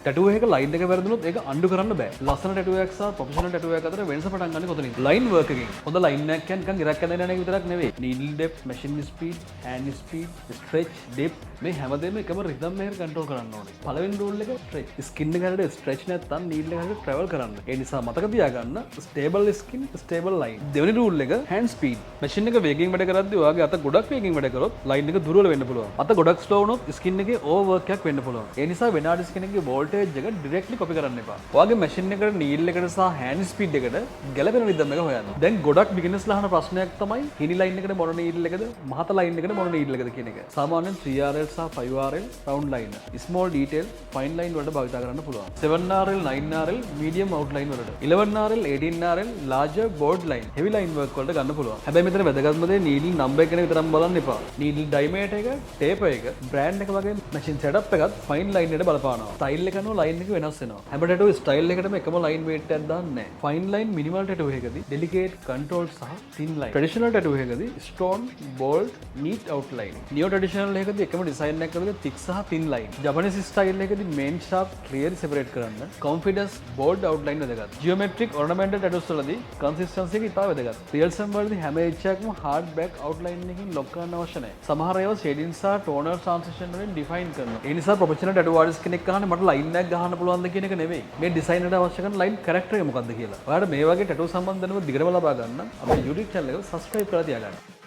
ටැටුව එක ලයින් එක වැරදුනොත් ඒක අන්ඩු කරන්න බෑ. ලස්සන ටැටුව එකක් සහ ප්‍රොෆෙෂනල් ටැටුව එකක් අතර වෙනස පටන් ගන්න කොතනින්ද? ලයින් වර්ක් එකකින්. හොඳ ලයින් එකක් කියන්නේ නිකන් ඉරක් ඇඳගෙන යන එක විතරක් නෙවෙයි. Needle depth, machine speed, hand speed, stretch, depth මේ හැමදේම එකම රිද්ම් එකකට කන්ට්‍රෝල් කරන්න ඕනේ. පළවෙනි රූල් එක ස්ට්‍රෙච්. ස්කින් එක හරියට ස්ට්‍රෙච් නැත්නම් නීඩල් එක හරියට ට්‍රැවල් කරන්න. ඒ නිසා මතක තියාගන්න ස්ටේබල් ස්කින්, ස්ටේබල් ලයින්. දෙවෙනි රූල් එක හෑන්ඩ් ස්පීඩ්. මැෂින් එක වේගයෙන් වැඩ කරද්දී ඔයාගේ අත ගොඩක් වේගයෙන් වැඩ කරොත් ලයින් එක දුර්වල වෙන්න පුළුවන්. අත ගොඩක් ස්ලෝ වුණොත් ස්කින් එකේ ඕවර් වර්ක් එකක් වෙන්න පුළුවන්. ඒ නිසා වෙනාඩි ස්කින් එකේ වෝල්ටේජ් එක ඩිරෙක්ට්ලි කොපි කරන්න එපා. ඔයාගේ මැෂින් එකට නීඩල් එකට සහ හෑන්ඩ් ස්පීඩ් එකට ගැළපෙන රිද්ම් එක හොයන්න. දැන් ගොඩක් බිග්නර්ස්ලා අහන ප්‍රශ්නයක් තමයි හිනි ලයින් එකට මොන නීඩල් එකද, මහත ලයින් එකට මොන නීඩල් එකද කියන එක. සාමාන්‍යයෙන් 3RL සහ 5RL round line, small detail, fine line වලට භාවිත කරන්න පුළුවන්. 7RL 9RL මීඩියම් අවුට්ලයින් වලට, 11RL 18RL larger bold line, heavy line work වලට ගන්න පුළුවන්. හැබැයි මෙතන වැදගත්ම දේ නීඩල් නම්බර් එක ගැන විතරක් බලන්න එපා. නීඩල් ඩයිමීටර් එක, ටේපර් එක, බ්‍රෑන්ඩ් එක වගේ මැෂින් සෙටප් එකත් ෆයින් ලයින් එකට බලපානවා. ස්ටයිල් එක අනුව ලයින් එක වෙනස් වෙනවා. හැම ටැටුව ස්ටයිල් එකටම එකම ලයින් වේට් එකක් දාන්නේ නැහැ. ෆයින් ලයින් මිනිමල් ටැටුව එකකදී ඩෙලිකේට්, කන්ට්‍රෝල් සහ තින් ලයින්. ට්‍රැඩිෂනල් ටැටුව එකකදී strong, bold, neat outline. Neo traditional එකකදී එකම ඩිසයින් එකක් කරලා තික් සහ තින් ලයින්. ජපනිස් ස්ටයිල් එකකදී මේන් ෂාෆ්ට් ක්ලියර්ලි සෙපරේට් කරන්න. කොන්ෆිඩන්ස්, බෝල්ඩ් අවුට්ලයින් වැදගත්. ජියොමෙට්‍රික් ඔර්නමෙන්ටල් ටැටුස් වලදී කන්සිස්ටන්සි එක ඉතාල වැදගත්. රියල්සම් වලදී හැම එච් එකක්ම හાર્ඩ් බෑක් අවුට්ලයින් එකකින් ලොක් කරන්න අවශ්‍ය නැහැ. සමහර ඒවා ෂේඩින් සහ ටෝනර් ට්‍රාන්සිෂන් වලින් ඩිෆයින් කරනවා. ඒ නිසා ප්‍රොෆෙෂනල් ටැටු ආටිස්ට් කෙනෙක් අහන්නේ මට ලයින් එකක් ගහන්න පුළුවන්ද කියන එක නෙවෙයි. මේ ඩිසයින් එකට අවශ්‍ය කරන ලයින් කැරක්ටර් එක මොකක්ද කියලා. ඔයාලට මේ වගේ ටැටු සම්බන්ධ දැනුම දිගටම ලබා ගන්න අපේ YouTube channel එක subscribe කරලා තියාගන්න.